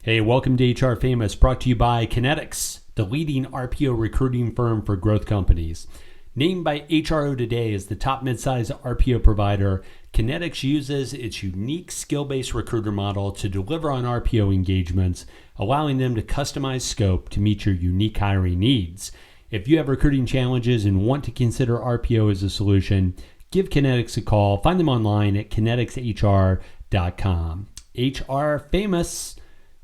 Hey, welcome to HR Famous, brought to you by Kinetics, the leading RPO recruiting firm for growth companies. Named by HRO Today as the top midsize RPO provider, Kinetics uses its unique skill-based recruiter model to deliver on RPO engagements, allowing them to customize scope to meet your unique hiring needs. If you have recruiting challenges and want to consider RPO as a solution, give Kinetics a call. Find them online at kineticshr.com. HR Famous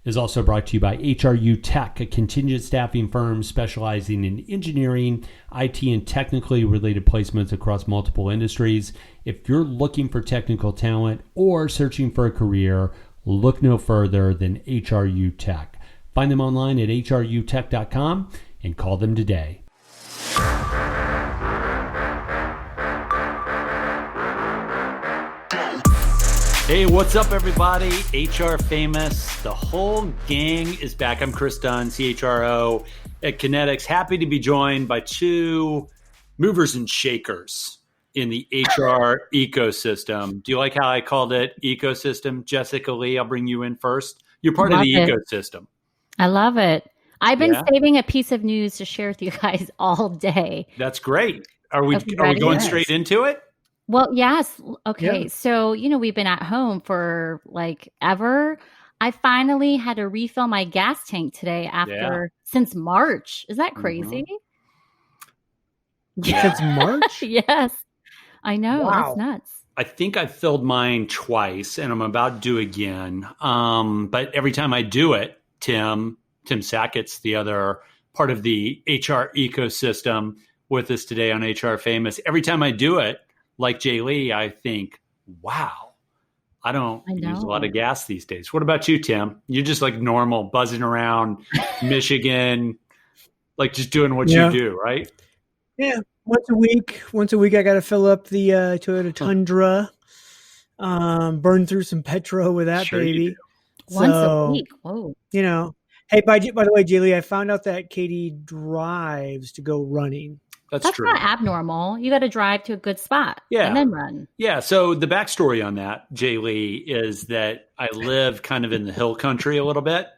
is also brought to you by HRU Tech, a contingent staffing firm specializing in engineering, IT, and technically related placements across multiple industries. If you're looking for technical talent or searching for a career, look no further than HRU Tech. Find them online at hrutech.com and call them today. Hey, what's up, everybody? HR Famous. The whole gang is back. I'm Kris Dunn, CHRO at Kinetics. Happy to be joined by two movers and shakers in the HR ecosystem. Do you like how I called it ecosystem? Jessica Lee, I'll bring you in first. You're part of the ecosystem. I love it. I've been saving a piece of news to share with you guys all day. That's great. Are we going straight into it? Well, yes. Okay. Yeah. So, we've been at home for ever. I finally had to refill my gas tank today since March. Is that crazy? Mm-hmm. Yeah. Since March? Yes. I know. Wow. It's nuts. I think I filled mine twice and I'm about to do again. But every time I do it, Tim Sackett's the other part of the HR ecosystem with us today on HR Famous. Every time I do it, like Jlee, I think, wow, I don't use a lot of gas these days. What about you, Tim? You're just like normal, buzzing around Michigan, just doing what you do, right? Yeah. Once a week, I got to fill up the Toyota Tundra, burn through some petrol with that baby. Once a week. Whoa. Hey, by the way, Jlee, I found out that KD drives to go running. That's true. Not abnormal. You got to drive to a good spot and then run. Yeah. So the backstory on that, Jlee, is that I live kind of in the hill country a little bit.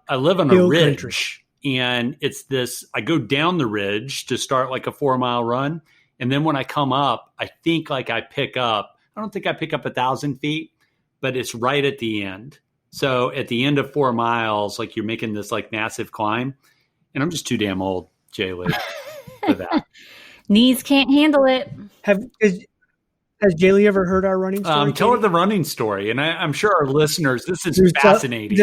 I live on a ridge, and it's this. I go down the ridge to start like a 4-mile run, and then when I come up, I think I pick up. I don't think I pick up 1,000 feet, but it's right at the end. So at the end of 4 miles, you're making this massive climb, and I'm just too damn old, Jlee. For that. Knees can't handle it. Has Jlee ever heard our running story? Tell her the running story, and I'm sure our listeners. This is fascinating.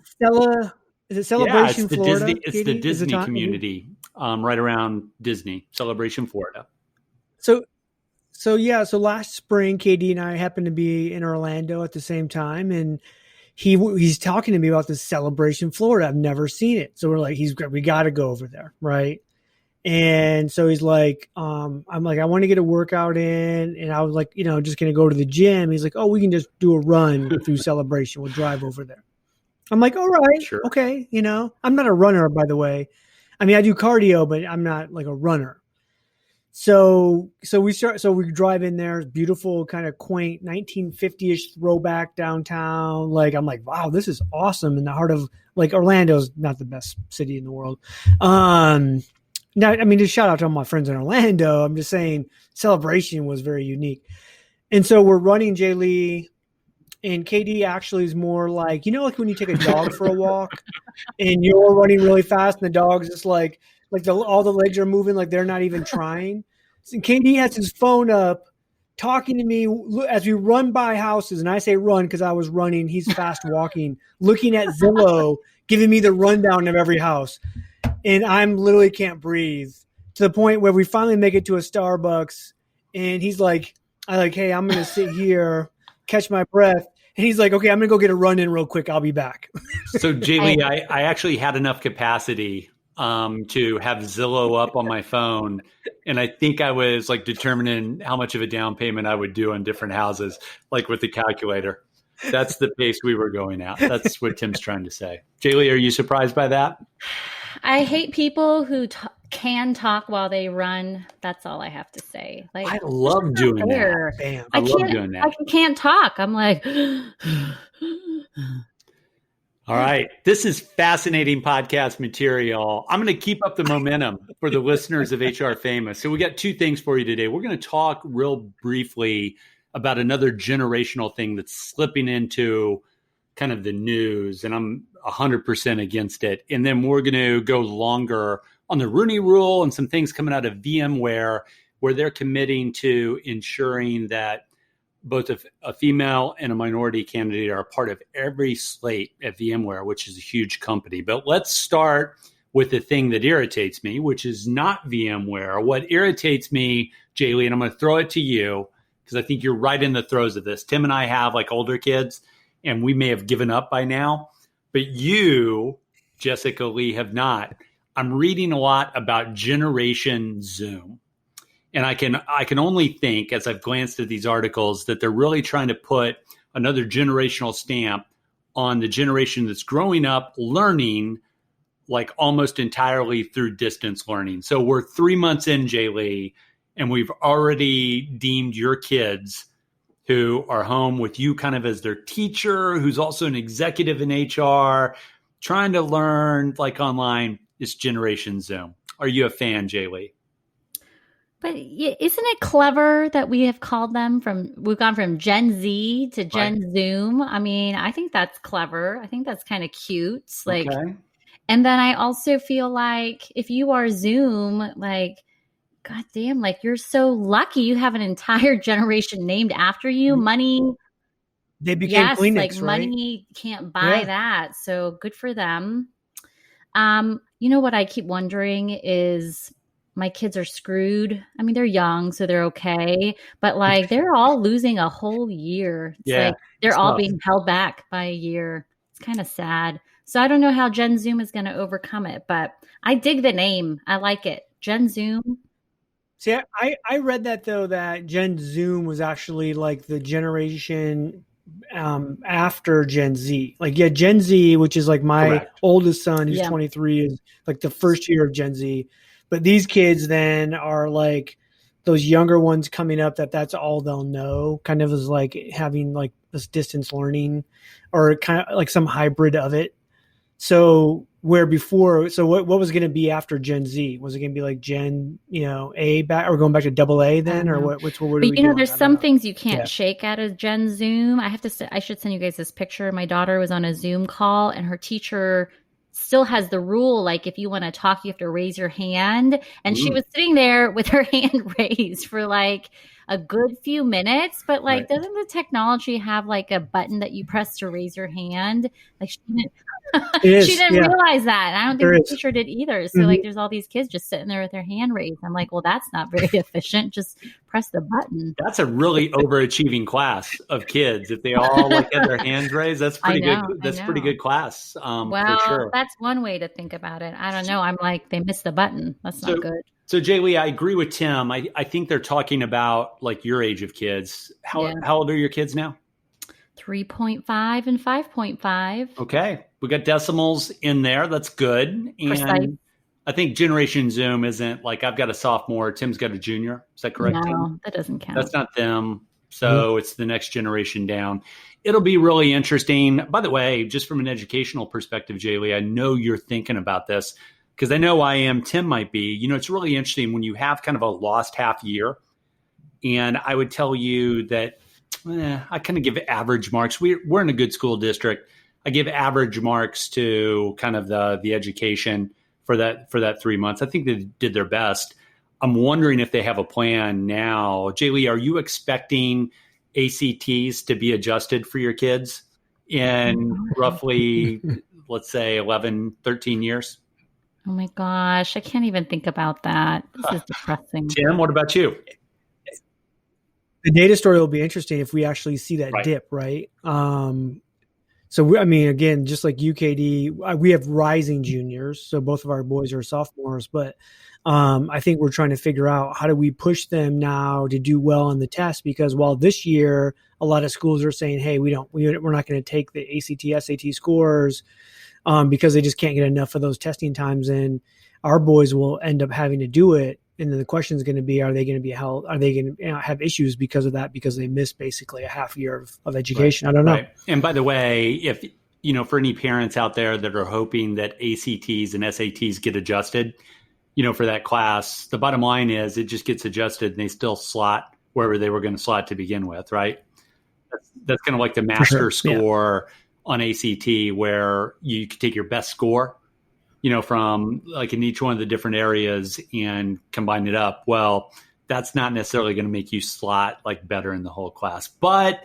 Stella, is it Celebration, Florida? It's the Disney community, right around Disney, Celebration, Florida. So last spring, KD and I happened to be in Orlando at the same time, and he's talking to me about this Celebration, Florida. I've never seen it. So we're like, we got to go over there. Right. And so he's like, I'm like, I want to get a workout in. And I was like, just going to go to the gym. He's like, oh, we can just do a run through Celebration. We'll drive over there. I'm like, all right. Sure. Okay. I'm not a runner, by the way. I mean, I do cardio, but I'm not like a runner. So we drive in there, beautiful, kind of quaint 1950-ish throwback downtown. I'm like, wow, this is awesome. In the heart of Orlando's not the best city in the world. Now, I mean, just shout out to all my friends in Orlando. I'm just saying Celebration was very unique. And so we're running Jlee, and KD actually is more like when you take a dog for a walk and you're running really fast and the dog's just all the legs are moving like they're not even trying. So KD has his phone up talking to me as we run by houses. And I say run because I was running. He's fast walking, looking at Zillow, giving me the rundown of every house. And I'm literally can't breathe to the point where we finally make it to a Starbucks. And he's like, hey, I'm going to sit here, catch my breath. And he's like, okay, I'm going to go get a run in real quick. I'll be back. So Jlee, I actually had enough capacity to have Zillow up on my phone. And I think I was determining how much of a down payment I would do on different houses, with the calculator. That's the pace we were going at. That's what Tim's trying to say. Jlee, are you surprised by that? I hate people who can talk while they run. That's all I have to say. Like, I love doing that. Bam. I love doing that. I can't talk. I'm like, all right. This is fascinating podcast material. I'm going to keep up the momentum for the listeners of HR Famous. So we got two things for you today. We're going to talk real briefly about another generational thing that's slipping into kind of the news, and I'm 100% against it. And then we're going to go longer on the Rooney Rule and some things coming out of VMware, where they're committing to ensuring that both a female and a minority candidate are a part of every slate at VMware, which is a huge company. But let's start with the thing that irritates me, which is not VMware. What irritates me, Jlee, and I'm going to throw it to you because I think you're right in the throes of this. Tim and I have like older kids, and we may have given up by now, but you, Jessica Lee, have not. I'm reading a lot about Generation Zoom. And I can only think, as I've glanced at these articles, that they're really trying to put another generational stamp on the generation that's growing up learning like almost entirely through distance learning. So we're 3 months in, Jlee, and we've already deemed your kids who are home with you kind of as their teacher, who's also an executive in HR, trying to learn like online. Is Generation Zoom. Are you a fan, Jlee? But isn't it clever that we've gone from Gen Z to Gen Zoom? I mean, I think that's clever. I think that's kind of cute. Like, okay. And then I also feel like if you are Zoom, like, goddamn, like you're so lucky you have an entire generation named after you. Money. They became Kleenex, like right? Money can't buy that. So good for them. You know what I keep wondering is my kids are screwed. I mean, they're young, so they're okay. But like they're all losing a whole year. It's like they're all being held back by a year. It's kind of sad. So I don't know how Gen Zoom is going to overcome it, but I dig the name. I like it. Gen Zoom. See, I read that though, that Gen Zoom was actually like the generation after Gen Z. Like, Gen Z, which is like my oldest son who's 23, is like the first year of Gen Z. But these kids then are like those younger ones coming up that's all they'll know, kind of is like having like this distance learning or kind of like some hybrid of it. So where before, so what was going to be after Gen Z? Was it going to be like Gen, A back, or going back to AA then, or what are we doing? There's some things you can't shake out of Gen Zoom. I should send you guys this picture. My daughter was on a Zoom call and her teacher still has the rule, like if you want to talk, you have to raise your hand. And she was sitting there with her hand raised for like a good few minutes. But like, doesn't the technology have like a button that you press to raise your hand? Like she didn't realize that. And I don't think the teacher did either. So like there's all these kids just sitting there with their hand raised. I'm like, well, that's not very efficient. Just press the button. That's a really overachieving class of kids. If they all like have their hands raised, that's pretty good. That's pretty good class. For sure. That's one way to think about it. I don't know. I'm like, they missed the button. That's not good. So Jlee, I agree with Tim. I think they're talking about like your age of kids. How old are your kids now? 3.5 and 5.5. Okay. We got decimals in there. That's good. And I think Generation Zoom isn't like, I've got a sophomore, Tim's got a junior. Is that correct? No, Tim? That doesn't count. That's not them. So it's the next generation down. It'll be really interesting. By the way, just from an educational perspective, Jlee, I know you're thinking about this because I know I am. Tim might be. It's really interesting when you have kind of a lost half year. And I would tell you that I kind of give average marks. We're in a good school district. I give average marks to kind of the education for that 3 months. I think they did their best. I'm wondering if they have a plan now. Jlee, are you expecting ACTs to be adjusted for your kids in roughly, let's say, 11, 13 years? Oh my gosh, I can't even think about that. This is depressing. Tim, what about you? The data story will be interesting if we actually see that dip, right? So, again, just like UKD, we have rising juniors. So both of our boys are sophomores, but I think we're trying to figure out how do we push them now to do well on the test, because while this year, a lot of schools are saying, hey, we're not going to take the ACT, SAT scores because they just can't get enough of those testing times in. our boys will end up having to do it. And then the question is going to be, are they going to be held? Are they going to have issues because of that? Because they missed basically a half year of education. Right. I don't know. Right. And by the way, if, for any parents out there that are hoping that ACTs and SATs get adjusted, for that class, the bottom line is it just gets adjusted and they still slot wherever they were going to slot to begin with, right? That's kind of like the master score on ACT, where you could take your best score, from like in each one of the different areas and combine it up. Well, that's not necessarily going to make you slot like better in the whole class. But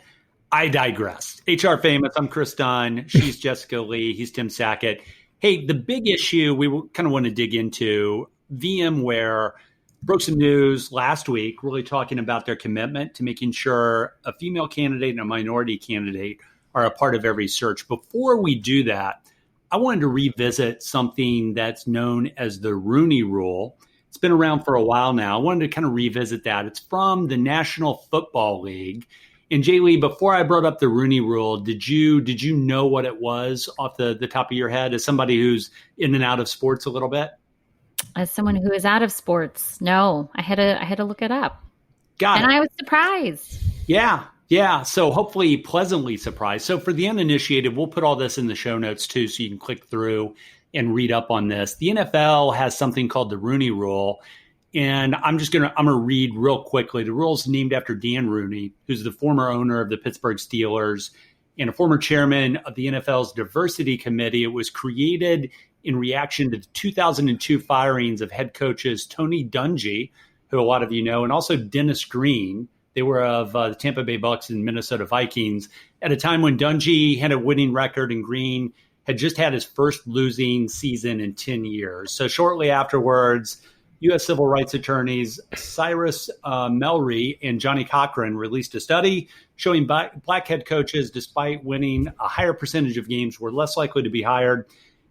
I digress. HR Famous, I'm Kris Dunn. She's Jessica Lee. He's Tim Sackett. Hey, the big issue we kind of want to dig into, VMware broke some news last week, really talking about their commitment to making sure a female candidate and a minority candidate are a part of every search. Before we do that, I wanted to revisit something that's known as the Rooney Rule. It's been around for a while now. I wanted to kind of revisit that. It's from the National Football League. And Jlee, before I brought up the Rooney Rule, did you know what it was off the top of your head, as somebody who's in and out of sports a little bit? As someone who is out of sports, no, I had to look it up. Got it. And I was surprised. Yeah. So hopefully pleasantly surprised. So for the uninitiated, we'll put all this in the show notes too, so you can click through and read up on this. The NFL has something called the Rooney Rule. And I'm going to read real quickly. The rule's named after Dan Rooney, who's the former owner of the Pittsburgh Steelers and a former chairman of the NFL's Diversity Committee. It was created in reaction to the 2002 firings of head coaches Tony Dungy, who a lot of you know, and also Dennis Green. They were of the Tampa Bay Bucks and Minnesota Vikings at a time when Dungy had a winning record and Green had just had his first losing season in 10 years. So shortly afterwards, U.S. civil rights attorneys Cyrus Melry and Johnny Cochran released a study showing black head coaches, despite winning a higher percentage of games, were less likely to be hired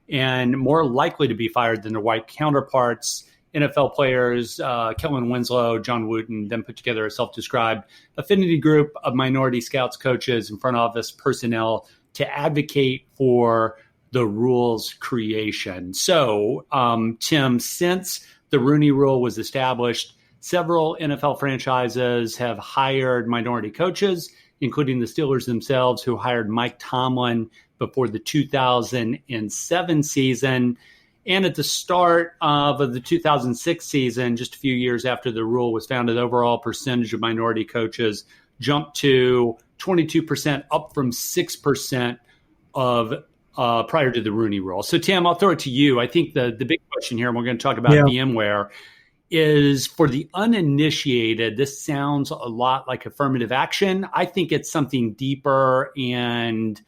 and more likely to be fired than their white counterparts. NFL players Kellen Winslow, John Wooten then put together a self-described affinity group of minority scouts, coaches, and front office personnel to advocate for the rule's creation. So, Tim, since the Rooney Rule was established, several NFL franchises have hired minority coaches, including the Steelers themselves, who hired Mike Tomlin before the 2007 season. And at the start of the 2006 season, just a few years after the rule was founded, the overall percentage of minority coaches jumped to 22%, up from 6% of prior to the Rooney Rule. So, Tim, I'll throw it to you. I think the big question here, and we're going to talk about VMware, is for the uninitiated, this sounds a lot like affirmative action. I think it's something deeper and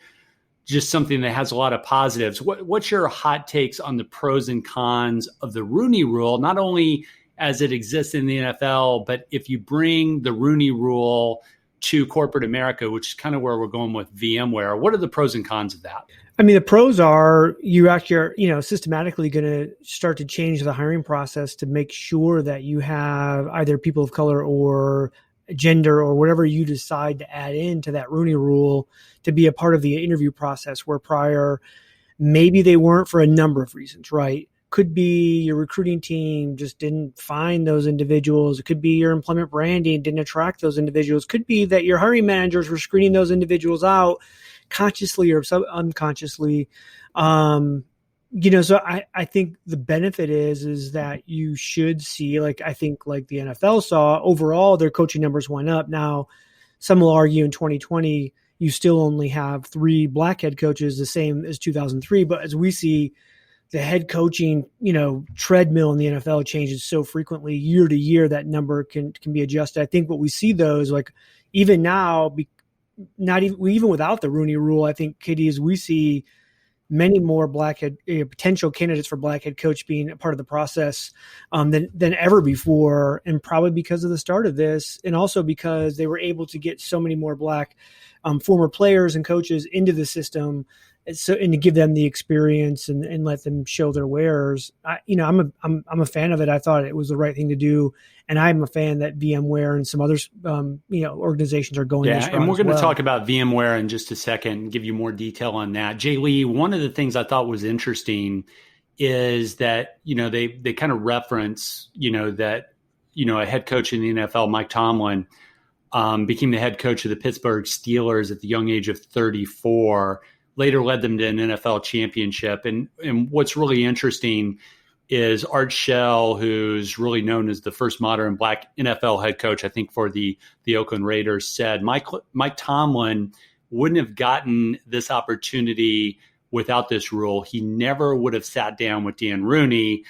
just something that has a lot of positives. What's your hot takes on the pros and cons of the Rooney Rule, not only as it exists in the NFL, but if you bring the Rooney Rule to corporate America, which is kind of where we're going with VMware? What are the pros and cons of that? I mean, the pros are you actually are, systematically going to start to change the hiring process to make sure that you have either people of color or gender or whatever you decide to add into that Rooney Rule to be a part of the interview process, where prior maybe they weren't for a number of reasons, right? Could be your recruiting team just didn't find those individuals. It could be your employment branding didn't attract those individuals. Could be that your hiring managers were screening those individuals out consciously or unconsciously. So I think the benefit is that you should see, I think like the NFL saw, overall their coaching numbers went up. Now, some will argue in 2020, you still only have 3 black head coaches, the same as 2003. But as we see, the head coaching, treadmill in the NFL changes so frequently year to year that number can be adjusted. I think what we see though is even now, even without the Rooney Rule, I think, KD, is we see many more potential candidates for black head coach being a part of the process than ever before, and probably because of the start of this, and also because they were able to get so many more black former players and coaches into the system, and to give them the experience and let them show their wares. I'm a fan of it. I thought it was the right thing to do, and I'm a fan that VMware and some other organizations are going. Yeah, and we're going to talk about VMware in just a second and give you more detail on that. Jlee, one of the things I thought was interesting is that, they kind of reference, that, a head coach in the NFL, Mike Tomlin, became the head coach of the Pittsburgh Steelers at the young age of 34, later led them to an NFL championship. And what's really interesting is Art Shell, who's really known as the first modern Black NFL head coach, I think, for the Oakland Raiders, said Mike Tomlin wouldn't have gotten this opportunity without this rule. He never would have sat down with Dan Rooney.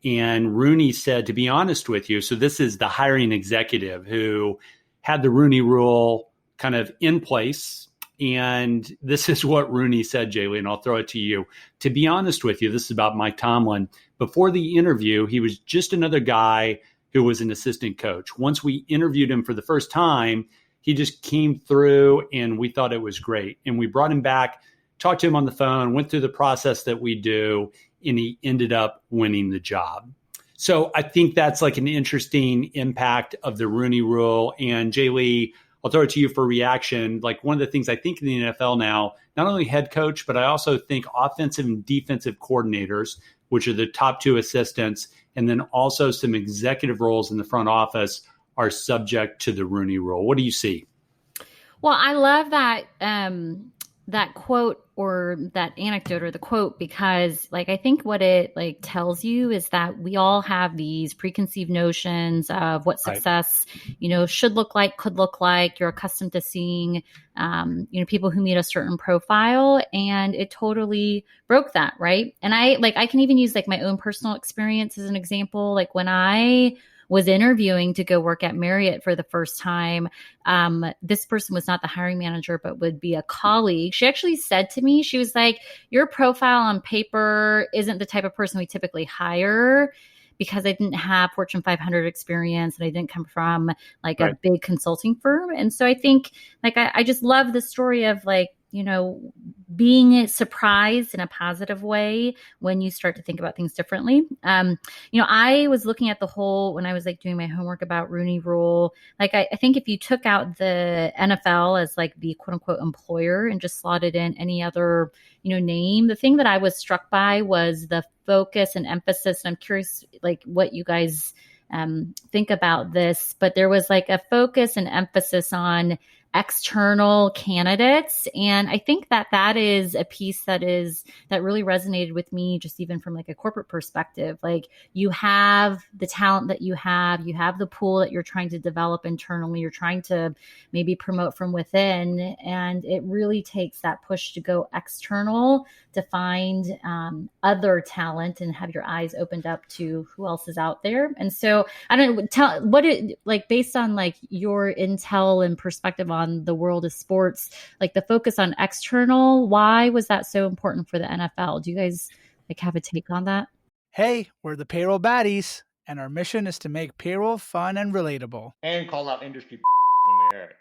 And Rooney said, to be honest with you, so this is the hiring executive who had the Rooney Rule kind of in place. And this is what Rooney said, Jlee, and I'll throw it to you. To be honest with you, this is about Mike Tomlin. Before the interview, he was just another guy who was an assistant coach. Once we interviewed him for the first time, he just came through and we thought it was great. And we brought him back, talked to him on the phone, went through the process that we do, and he ended up winning the job. So I think that's like an interesting impact of the Rooney Rule. And Jlee, I'll throw it to you for reaction. Like, one of the things I think in the NFL now, not only head coach, but I also think offensive and defensive coordinators, which are the top two assistants, and then also some executive roles in the front office are subject to the Rooney Rule. What do you see? Well, I love that that quote or that anecdote or the quote, because I think what it tells you is that we all have these preconceived notions of what success, should look like, could look like. You're accustomed to seeing, people who meet a certain profile, and it totally broke that. Right. And I can even use my own personal experience as an example. When I was interviewing to go work at Marriott for the first time, this person was not the hiring manager, but would be a colleague. She actually said to me, she was like, your profile on paper isn't the type of person we typically hire, because I didn't have Fortune 500 experience and I didn't come from a big consulting firm. And so I think I just love the story of being surprised in a positive way when you start to think about things differently. I was looking at the whole, when I was doing my homework about Rooney Rule, I think if you took out the NFL as the quote unquote employer and just slotted in any other, name, the thing that I was struck by was the focus and emphasis. And I'm curious, what you guys think about this, but there was a focus and emphasis on external candidates. And I think that is a piece that really resonated with me, just even from a corporate perspective. You have the talent that you have the pool that you're trying to develop internally, you're trying to maybe promote from within. And it really takes that push to go external to find other talent and have your eyes opened up to who else is out there. And so I don't know, based on your intel and perspective on the world of sports, the focus on external, why was that so important for the NFL? Do you guys have a take on that? Hey, we're the payroll baddies, and our mission is to make payroll fun and relatable. And call out industry when we hear it.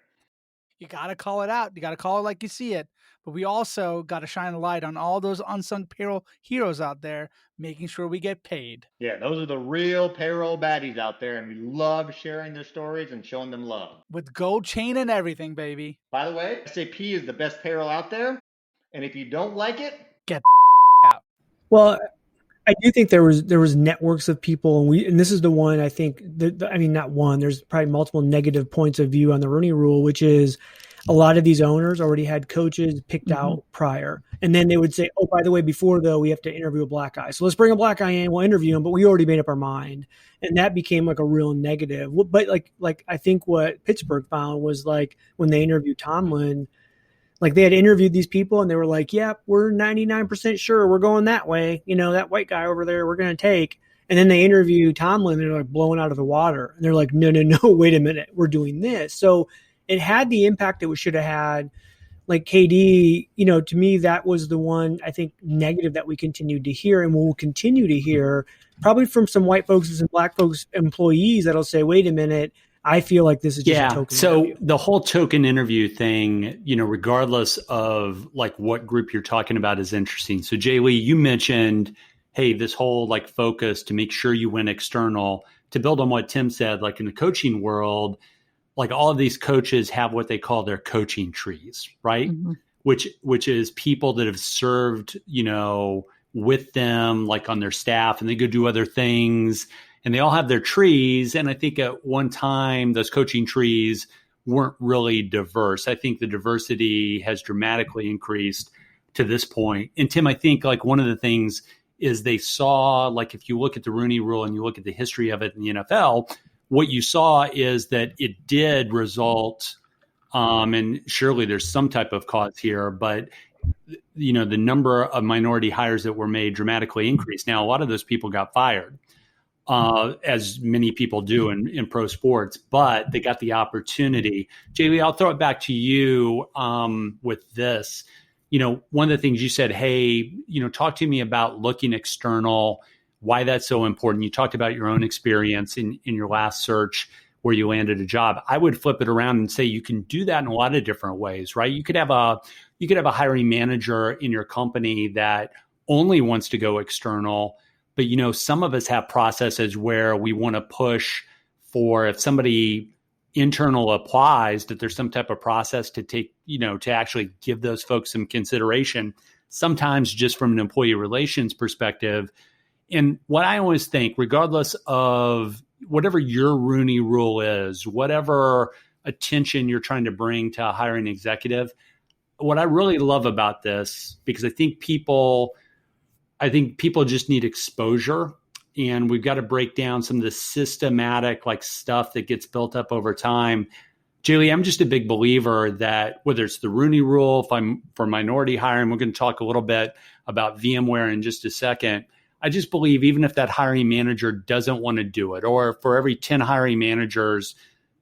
You got to call it out. You got to call it like you see it. But we also got to shine a light on all those unsung payroll heroes out there, making sure we get paid. Yeah, those are the real payroll baddies out there, and we love sharing their stories and showing them love. With gold chain and everything, baby. By the way, SAP is the best payroll out there, and if you don't like it, get out. Well, I do think there was networks of people, and this is the one I think not one. There's probably multiple negative points of view on the Rooney Rule, which is a lot of these owners already had coaches picked out prior, and then they would say, "Oh, by the way, before though, we have to interview a black guy. So let's bring a black guy in. We'll interview him, but we already made up our mind." And that became a real negative. But I think what Pittsburgh found was when they interviewed Tomlin. They had interviewed these people and they were like, yeah, we're 99% sure we're going that way. That white guy over there, we're going to take. And then they interview Tomlin and they're blown out of the water. And they're like, no, wait a minute. We're doing this. So it had the impact it should have had. KD, to me, that was the one, I think, negative that we continued to hear and will continue to hear probably from some white folks and black folks employees that'll say, wait a minute, I feel like this is just a token interview. The whole token interview thing, regardless of what group you're talking about, is interesting. So Jlee, you mentioned, hey, this whole focus to make sure you went external. To build on what Tim said, in the coaching world, all of these coaches have what they call their coaching trees, right? Mm-hmm. Which is people that have served, with them, like on their staff, and they go do other things, and they all have their trees. And I think at one time, those coaching trees weren't really diverse. I think the diversity has dramatically increased to this point. And Tim, I think like one of the things is they saw, like if you look at the Rooney Rule and you look at the history of it in the NFL, what you saw is that it did result, and surely there's some type of cause here, but the number of minority hires that were made dramatically increased. Now, a lot of those people got fired, as many people do in pro sports, but they got the opportunity. Jlee, I'll throw it back to you with this. One of the things you said, hey, talk to me about looking external, why that's so important. You talked about your own experience in your last search where you landed a job. I would flip it around and say you can do that in a lot of different ways, right? You could have a hiring manager in your company that only wants to go external, but some of us have processes where we want to push for, if somebody internal applies, that there's some type of process to take, to actually give those folks some consideration, sometimes just from an employee relations perspective. And what I always think, regardless of whatever your Rooney Rule is, whatever attention you're trying to bring to a hiring executive, what I really love about this, because I think people just need exposure, and we've got to break down some of the systematic stuff that gets built up over time. Jlee, I'm just a big believer that whether it's the Rooney Rule, if I'm for minority hiring, we're going to talk a little bit about VMware in just a second. I just believe even if that hiring manager doesn't want to do it, or for every 10 hiring managers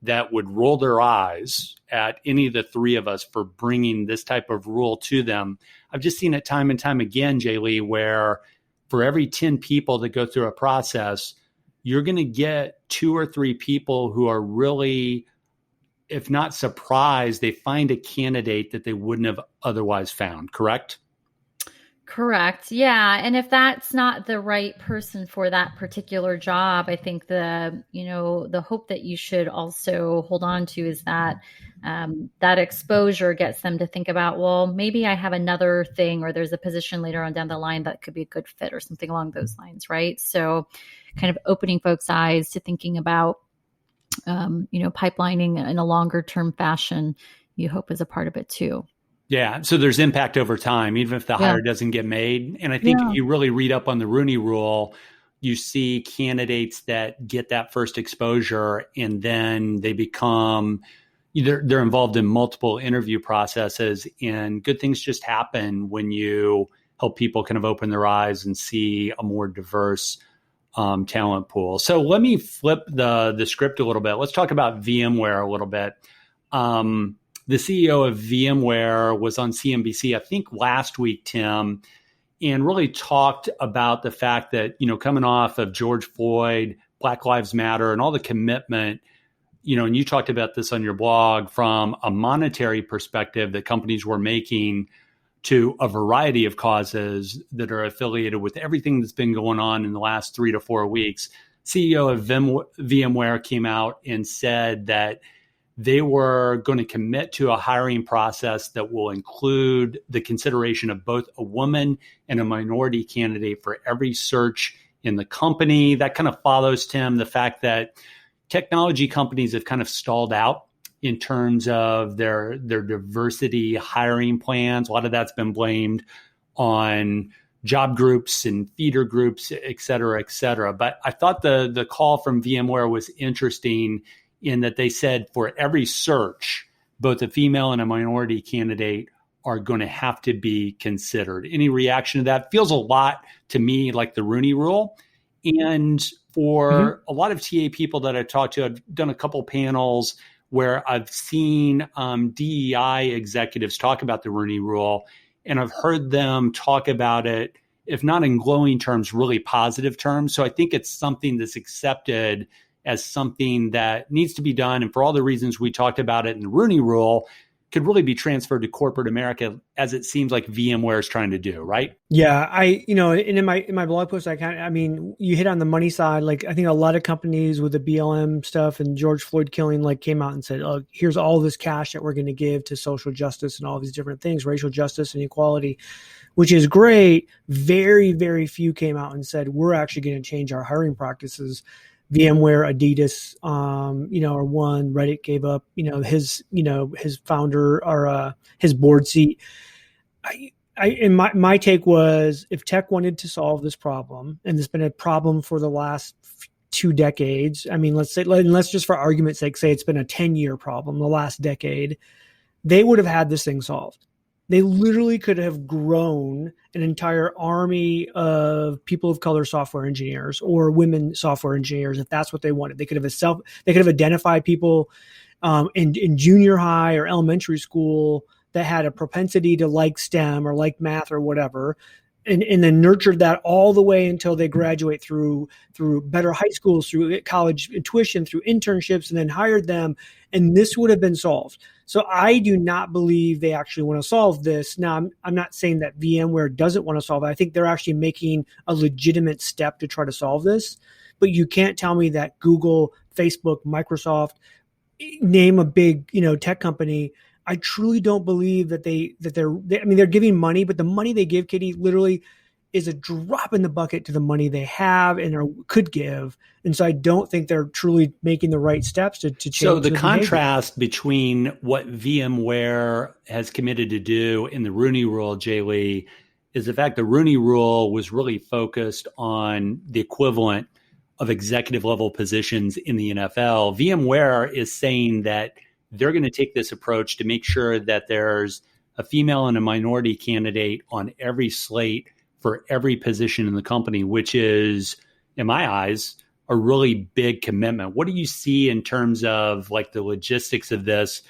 that would roll their eyes at any of the three of us for bringing this type of rule to them, I've just seen it time and time again, Jlee, where for every 10 people that go through a process, you're going to get 2 or 3 people who are really, if not surprised, they find a candidate that they wouldn't have otherwise found, correct? Correct. Yeah. And if that's not the right person for that particular job, I think the hope that you should also hold on to is that that exposure gets them to think about, well, maybe I have another thing, or there's a position later on down the line that could be a good fit or something along those lines. Right. So kind of opening folks' eyes to thinking about, pipelining in a longer term fashion, you hope is a part of it too. Yeah. So there's impact over time, even if the hire doesn't get made. And I think if you really read up on the Rooney Rule, you see candidates that get that first exposure, and then they become, they're involved in multiple interview processes, and good things just happen when you help people kind of open their eyes and see a more diverse talent pool. So let me flip the script a little bit. Let's talk about VMware a little bit. The CEO of VMware was on CNBC, I think last week, Tim, and really talked about the fact that, coming off of George Floyd, Black Lives Matter, and all the commitment, and you talked about this on your blog, from a monetary perspective that companies were making to a variety of causes that are affiliated with everything that's been going on in the last 3 to 4 weeks. CEO of VMware came out and said that they were going to commit to a hiring process that will include the consideration of both a woman and a minority candidate for every search in the company. That kind of follows, Tim, the fact that technology companies have kind of stalled out in terms of their diversity hiring plans. A lot of that's been blamed on job groups and feeder groups, et cetera, et cetera. But I thought the call from VMware was interesting in that they said for every search, both a female and a minority candidate are going to have to be considered. Any reaction to that? Feels a lot to me like the Rooney Rule. And for a lot of TA people that I've talked to, I've done a couple panels where I've seen DEI executives talk about the Rooney Rule, and I've heard them talk about it, if not in glowing terms, really positive terms. So I think it's something that's accepted as something that needs to be done. And for all the reasons we talked about it in the Rooney Rule, could really be transferred to corporate America, as it seems like VMware is trying to do, right? Yeah, and in my blog post, you hit on the money side. Like, I think a lot of companies with the BLM stuff and George Floyd killing, like, came out and said, "Oh, here's all this cash that we're going to give to social justice and all these different things, racial justice and equality," which is great. Very, very few came out and said, "We're actually going to change our hiring practices." VMware, Adidas, are one. Reddit gave up, his founder or his board seat. And my take was, if tech wanted to solve this problem, and it's been a problem for the last 2 decades. I mean, let's just for argument's sake say it's been a 10-year problem, the last decade. They would have had this thing solved. They literally could have grown an entire army of people of color software engineers or women software engineers if that's what they wanted. They could have identified people in junior high or elementary school that had a propensity to like STEM or like math or whatever, and then nurtured that all the way until they graduate through better high schools, through college tuition, through internships, and then hired them. And this would have been solved. So I do not believe they actually want to solve this. Now, I'm not saying that VMware doesn't want to solve it. I think they're actually making a legitimate step to try to solve this. But you can't tell me that Google, Facebook, Microsoft, name a big, tech company. I truly don't believe that they're giving money, but the money they give, KD, literally is a drop in the bucket to the money they have and could give. And so I don't think they're truly making the right steps to change. So the contrast between what VMware has committed to do in the Rooney Rule, Jlee, is the fact the Rooney Rule was really focused on the equivalent of executive level positions in the NFL. VMware is saying that they're going to take this approach to make sure that there's a female and a minority candidate on every slate for every position in the company, which is, in my eyes, a really big commitment. What do you see in terms of like the logistics of this?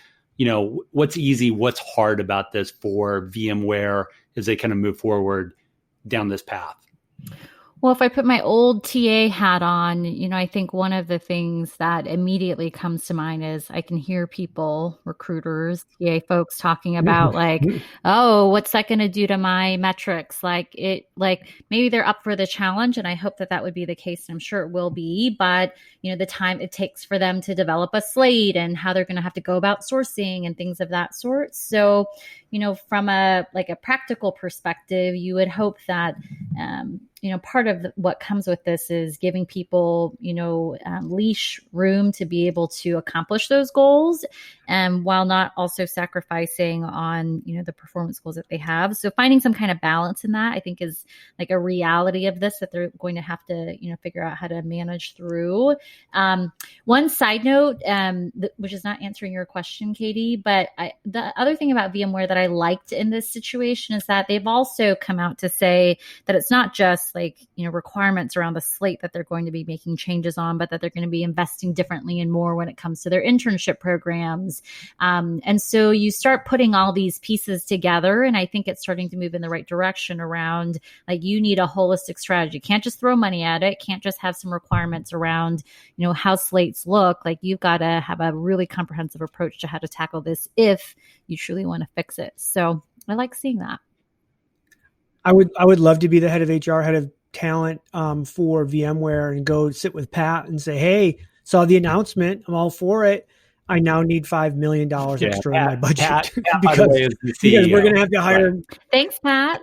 What's easy, what's hard about this for VMware as they kind of move forward down this path? Well, if I put my old TA hat on, I think one of the things that immediately comes to mind is I can hear people, recruiters, TA folks talking about like, oh, what's that going to do to my metrics? Like maybe they're up for the challenge, and I hope that would be the case. And I'm sure it will be, but the time it takes for them to develop a slate and how they're going to have to go about sourcing and things of that sort. So, from a practical perspective, you would hope that, part of what comes with this is giving people, leash room to be able to accomplish those goals, while not also sacrificing on, the performance goals that they have. So finding some kind of balance in that, I think, is like a reality of this that they're going to have to, figure out how to manage through. One side note, which is not answering your question, KD, but the other thing about VMware that I liked in this situation is that they've also come out to say that it's not just requirements around the slate that they're going to be making changes on, but that they're going to be investing differently and more when it comes to their internship programs. And so you start putting all these pieces together, and I think it's starting to move in the right direction around you need a holistic strategy. Can't just throw money at it. Can't just have some requirements around, how slates look. You've got to have a really comprehensive approach to how to tackle this if you truly want to fix it. So I like seeing that. I would love to be the head of HR, head of talent for VMware, and go sit with Pat and say, hey, saw the announcement. I'm all for it. I now need $5 million extra in my budget because we're going to have to hire. Right. Thanks, Pat.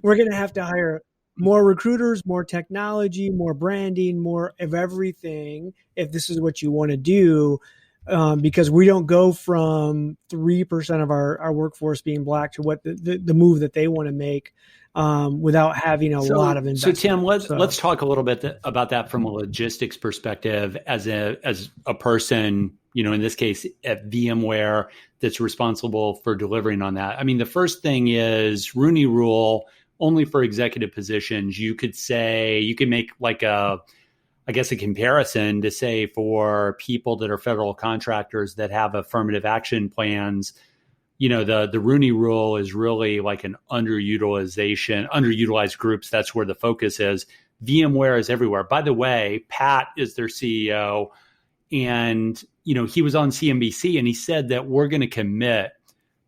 We're going to have to hire more recruiters, more technology, more branding, more of everything if this is what you want to do. Because we don't go from 3% of our workforce being Black to what the move that they want to make without having a lot of investment. So Tim, let's talk a little bit about that from a logistics perspective as a person, in this case at VMware, that's responsible for delivering on that. I mean, the first thing is Rooney Rule only for executive positions. You could make a comparison to say for people that are federal contractors that have affirmative action plans, the Rooney Rule is really like an underutilized groups. That's where the focus is. VMware is everywhere. By the way, Pat is their CEO, and he was on CNBC and he said that we're going to commit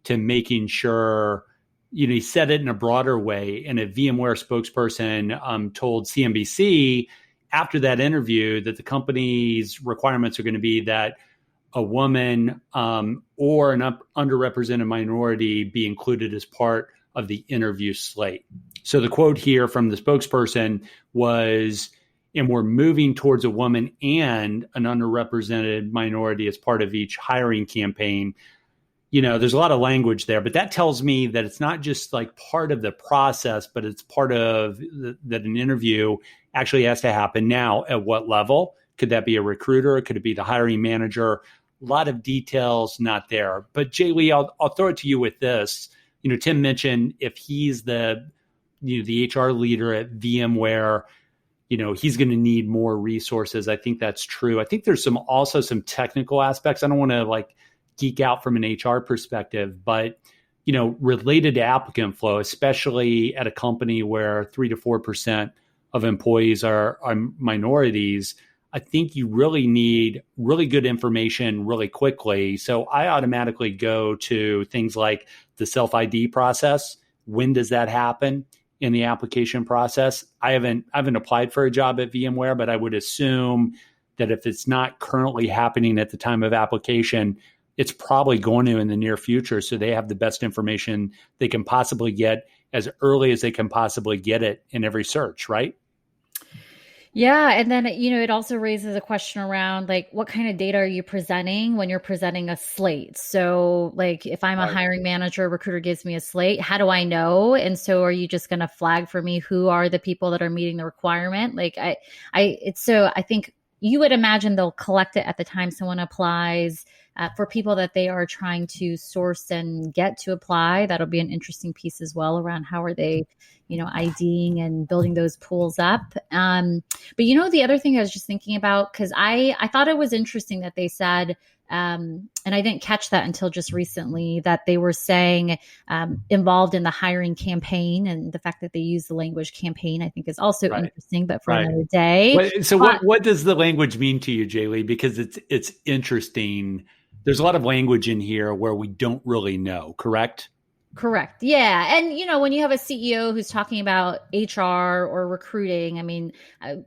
to making sure, he said it in a broader way. And a VMware spokesperson told CNBC after that interview that the company's requirements are going to be that a woman or an underrepresented minority be included as part of the interview slate. So the quote here from the spokesperson was, and we're moving towards a woman and an underrepresented minority as part of each hiring campaign. There's a lot of language there, but that tells me that it's not just like part of the process, but it's part of that an interview actually has to happen. Now, at what level? Could that be a recruiter? Could it be the hiring manager? A lot of details not there. But Jlee, I'll throw it to you with this. Tim mentioned if he's the HR leader at VMware, he's going to need more resources. I think that's true. I think there's also some technical aspects. I don't want to geek out from an HR perspective, but related to applicant flow, especially at a company where 3 to 4% of employees are minorities, I think you really need really good information really quickly. So I automatically go to things like the self-ID process. When does that happen in the application process? I haven't applied for a job at VMware, but I would assume that if it's not currently happening at the time of application, it's probably going to in the near future. So they have the best information they can possibly get as early as they can possibly get it in every search, right? Yeah. And then, it also raises a question around what kind of data are you presenting when you're presenting a slate? So if I'm a hiring manager, a recruiter gives me a slate, how do I know? And so are you just going to flag for me who are the people that are meeting the requirement? I think you would imagine they'll collect it at the time someone applies. For people that they are trying to source and get to apply, that'll be an interesting piece as well around how are they, IDing and building those pools up. But the other thing I was just thinking about, because I thought it was interesting that they said, and I didn't catch that until just recently, that they were saying involved in the hiring campaign, and the fact that they use the language campaign, I think is also interesting, but for another day. So what does the language mean to you, Jlee? Because it's interesting. There's a lot of language in here where we don't really know, correct? Correct. Yeah. And, when you have a CEO who's talking about HR or recruiting, I mean,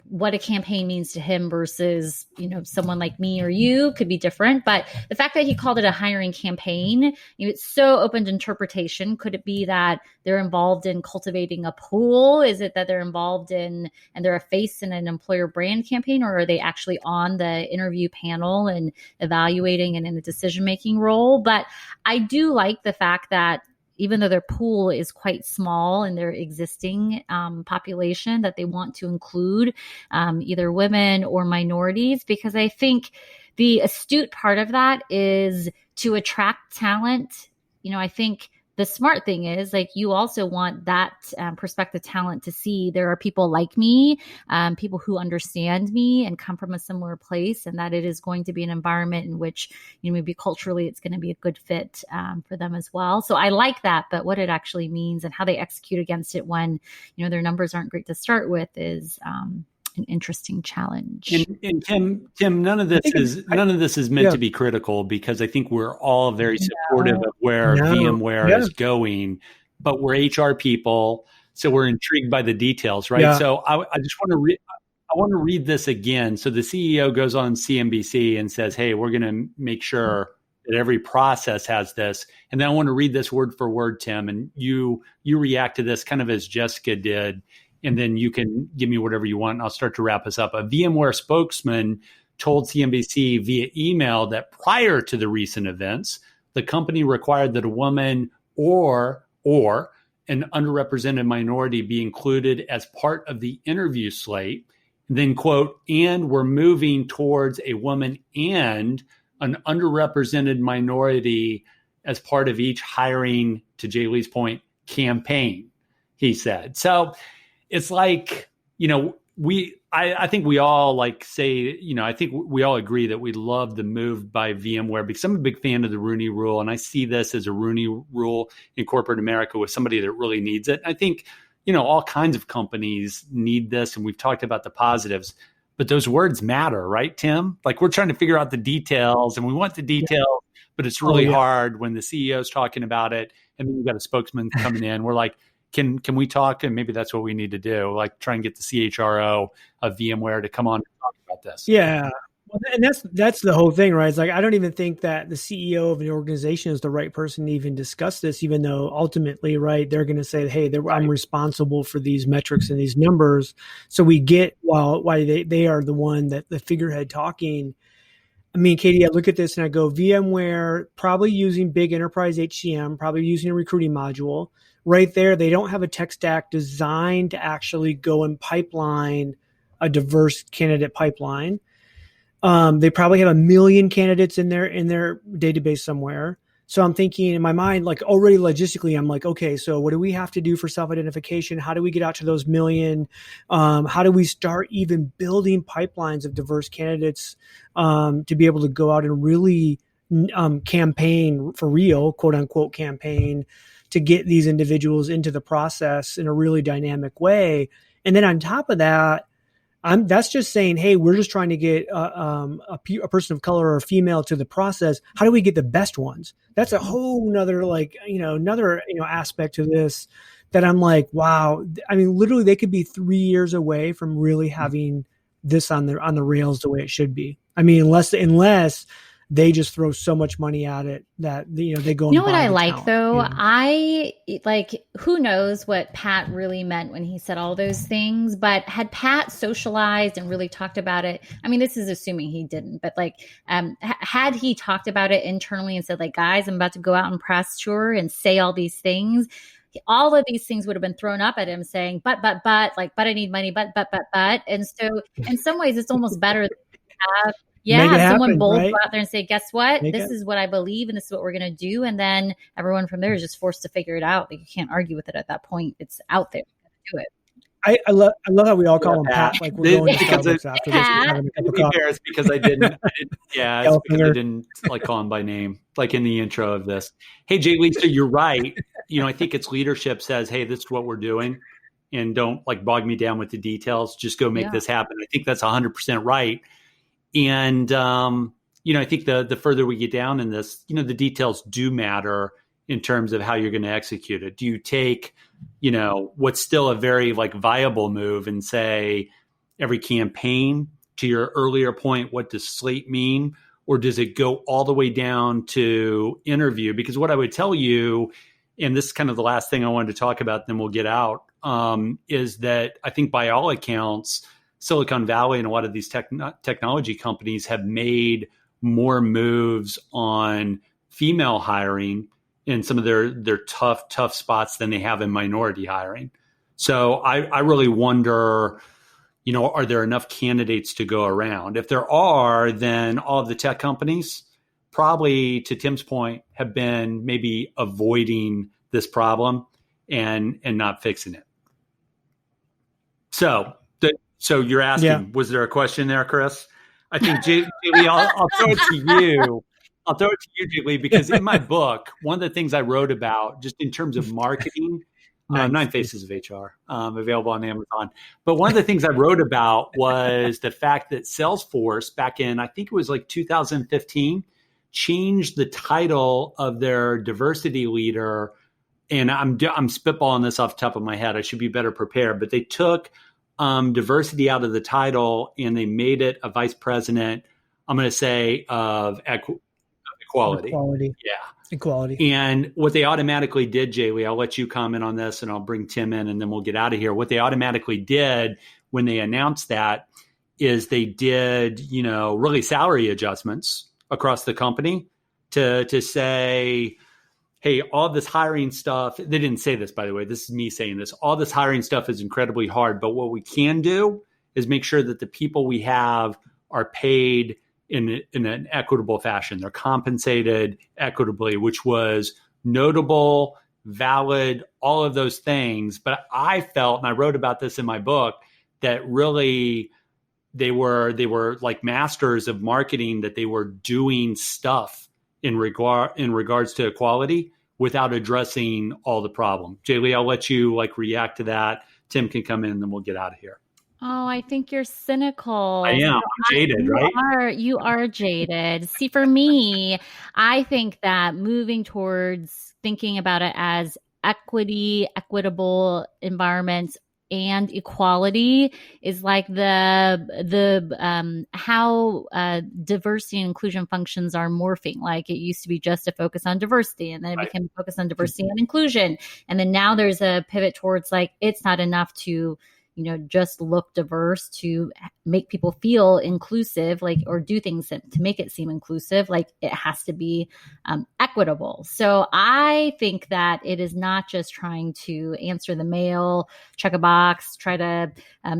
what a campaign means to him versus, someone like me or you could be different. But the fact that he called it a hiring campaign, it's so open to interpretation. Could it be that they're involved in cultivating a pool? Is it that they're involved in, and they're a face in an employer brand campaign, or are they actually on the interview panel and evaluating and in a decision-making role? But I do like the fact that even though their pool is quite small in their existing population, that they want to include either women or minorities, because I think the astute part of that is to attract talent. I think the smart thing is you also want that prospective talent to see there are people like me, people who understand me and come from a similar place, and that it is going to be an environment in which, maybe culturally it's going to be a good fit for them as well. So I like that, but what it actually means and how they execute against it when, their numbers aren't great to start with is an interesting challenge. And Tim, none of this is meant to be critical, because I think we're all very supportive of where VMware is going, but we're HR people, so we're intrigued by the details, right? Yeah. So I just want to read this again. So the CEO goes on CNBC and says, "Hey, we're going to make sure that every process has this." And then I want to read this word for word, Tim, and you react to this kind of as Jessica did. And then you can give me whatever you want, and I'll start to wrap us up. A VMware spokesman told CNBC via email that prior to the recent events, the company required that a woman or an underrepresented minority be included as part of the interview slate. And then, quote, "and we're moving towards a woman and an underrepresented minority as part of each hiring," to Jlee's point, campaign, he said. So it's I think we all I think we all agree that we love the move by VMware, because I'm a big fan of the Rooney Rule, and I see this as a Rooney Rule in corporate America with somebody that really needs it. I think, all kinds of companies need this, and we've talked about the positives, but those words matter, right, Tim? We're trying to figure out the details, and we want the details, but it's really hard when the CEO is talking about it and then you've got a spokesman coming in. We're like, can we talk? And maybe that's what we need to do. Like try and get the CHRO of VMware to come on and talk about this. Yeah. Well, and that's the whole thing, right? It's like, I don't even think that the CEO of an organization is the right person to even discuss this, even though ultimately, right, they're going to say, hey, I'm responsible for these metrics and these numbers. So we get why they are the one that the figurehead talking. I mean, Katie, I look at this and I go, VMware probably using big enterprise HCM, probably using a recruiting module. Right there, they don't have a tech stack designed to actually go and pipeline a diverse candidate pipeline. They probably have 1 million candidates in their database somewhere. So I'm thinking in my mind, like already logistically, I'm like, okay, so what do we have to do for self-identification? How do we get out to those million? How do we start even building pipelines of diverse candidates to be able to go out and really campaign for real, quote unquote, campaign to get these individuals into the process in a really dynamic way. And then on top of that, that's just saying, hey, we're just trying to get a person of color or a female to the process. How do we get the best ones? That's a whole nother aspect to this that I'm like, wow. I mean, literally they could be 3 years away from really having this on the rails the way it should be. I mean, unless they just throw so much money at it that, they go. You know what I like talent, though? I like, who knows what Pat really meant when he said all those things, but had Pat socialized and really talked about it? I mean, this is assuming he didn't, but like, had he talked about it internally and said like, guys, I'm about to go out and press tour and say all these things. All of these things would have been thrown up at him saying, but I need money, but. And so in some ways it's almost better to have, someone bold go out there and say, guess what? This is what I believe and this is what we're going to do. And then everyone from there is just forced to figure it out. Like, you can't argue with it at that point. It's out there. Do it. I love how we all call him Pat. Like we're going to Starbucks after this. Having a cup of coffee. It's because I didn't. It's because I didn't like call him by name, like in the intro of this. Hey, Jlee, so you're right. I think it's leadership says, hey, this is what we're doing, and don't like bog me down with the details. Just go make this happen. I think that's 100% right. And, I think the further we get down in this, the details do matter in terms of how you're going to execute it. Do you take, what's still a very like viable move and say every campaign, to your earlier point, what does slate mean? Or does it go all the way down to interview? Because what I would tell you, and this is kind of the last thing I wanted to talk about, then we'll get out, is that I think by all accounts, Silicon Valley and a lot of these technology companies have made more moves on female hiring in some of their tough spots than they have in minority hiring. So I really wonder, are there enough candidates to go around? If there are, then all of the tech companies probably, to Tim's point, have been maybe avoiding this problem and not fixing it. So you're asking, was there a question there, Kris? I think, Jlee, I'll throw it to you. I'll throw it to you, Jlee, because in my book, one of the things I wrote about just in terms of marketing, 9 Faces of HR, available on Amazon. But one of the things I wrote about was the fact that Salesforce back in, I think it was like 2015, changed the title of their diversity leader. And I'm spitballing this off the top of my head. I should be better prepared. But they took diversity out of the title and they made it a vice president, I'm going to say, of equality. Equality. And what they automatically did, Jlee, I'll let you comment on this and I'll bring Tim in and then we'll get out of here. What they automatically did when they announced that is they did, really salary adjustments across the company to say, hey, all this hiring stuff, they didn't say this, by the way, this is me saying this, all this hiring stuff is incredibly hard, but what we can do is make sure that the people we have are paid in an equitable fashion. They're compensated equitably, which was notable, valid, all of those things. But I felt, and I wrote about this in my book, that really they were like masters of marketing, that they were doing stuff in regards to equality without addressing all the problem. Jlee, I'll let you react to that. Tim can come in and then we'll get out of here. Oh, I think you're cynical. I am. I'm jaded, right? You are jaded. See, for me, I think that moving towards thinking about it as equitable environments and equality is like the how diversity and inclusion functions are morphing. Like it used to be just a focus on diversity, and then it became a focus on diversity and inclusion, and then now there's a pivot towards like it's not enough to just look diverse to make people feel inclusive, like, or do things to make it seem inclusive. Like it has to be equitable. So I think that it is not just trying to answer the mail, check a box, try to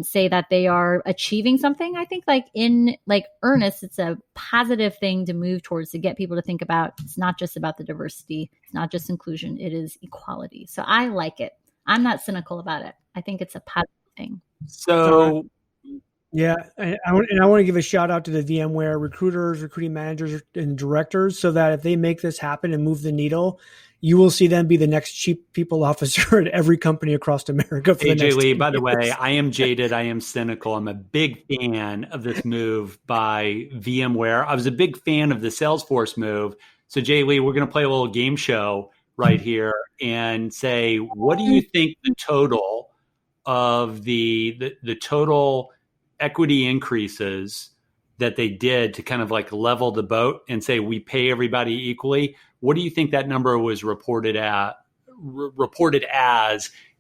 say that they are achieving something. I think like in like earnest, it's a positive thing to move towards, to get people to think about. It's not just about the diversity. It's not just inclusion. It is equality. So I like it. I'm not cynical about it. I think it's a positive thing. So, yeah, and I want to give a shout out to the VMware recruiters, recruiting managers, and directors, so that if they make this happen and move the needle, you will see them be the next chief people officer at every company across America. For AJ Lee, by the way, I am jaded. I am cynical. I'm a big fan of this move by VMware. I was a big fan of the Salesforce move. So, Jay Lee, we're going to play a little game show right here and say, what do you think the total of the total equity increases that they did to kind of like level the boat and say we pay everybody equally? What do you think that number was reported as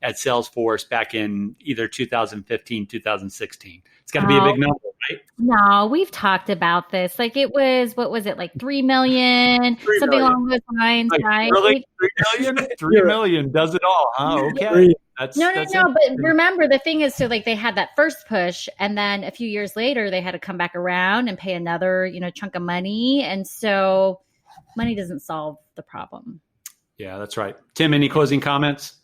at Salesforce back in either 2015, 2016? It's got to be a big number, right? No, we've talked about this. Like it was, what was it, like 3 million, something along those lines, like, right? Really? 3 million? 3 million does it all, huh? Okay. No. But remember, the thing is, so like they had that first push, and then a few years later, they had to come back around and pay another, chunk of money. And so money doesn't solve the problem. Yeah, that's right. Tim, any closing comments?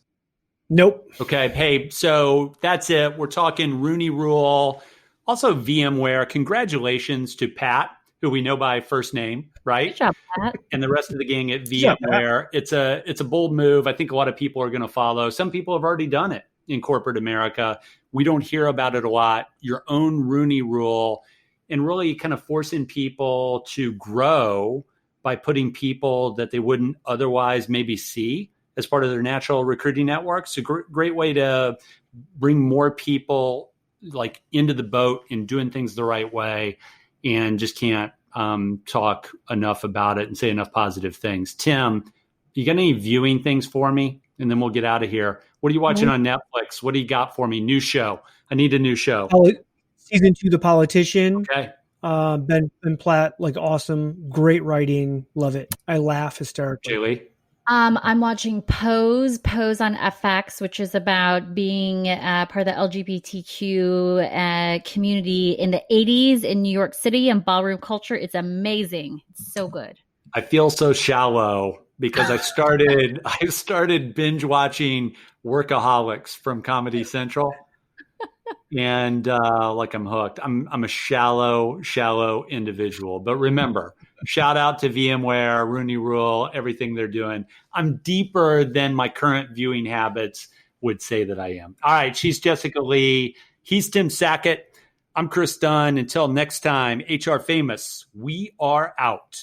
Nope. Okay. Hey, so that's it. We're talking Rooney Rule, also VMware. Congratulations to Pat, who we know by first name, right? Good job, Pat. And the rest of the gang at VMware. It's a bold move. I think a lot of people are going to follow. Some people have already done it in corporate America. We don't hear about it a lot. Your own Rooney Rule, and really kind of forcing people to grow by putting people that they wouldn't otherwise maybe see as part of their natural recruiting network. It's a great way to bring more people like into the boat and doing things the right way, and just can't talk enough about it and say enough positive things. Tim, you got any viewing things for me? And then we'll get out of here. What are you watching on Netflix? What do you got for me? New show. I need a new show. Season 2, The Politician. Okay. Ben Platt, like awesome, great writing, love it. I laugh hysterically. Jlee? I'm watching Pose on FX, which is about being part of the LGBTQ community in the 80s in New York City and ballroom culture. It's amazing. It's so good. I feel so shallow because I started binge watching Workaholics from Comedy Central. And like I'm hooked. I'm a shallow individual. But remember, shout out to VMware, Rooney Rule, everything they're doing. I'm deeper than my current viewing habits would say that I am. All right, she's Jessica Lee. He's Tim Sackett. I'm Kris Dunn. Until next time, HR Famous, we are out.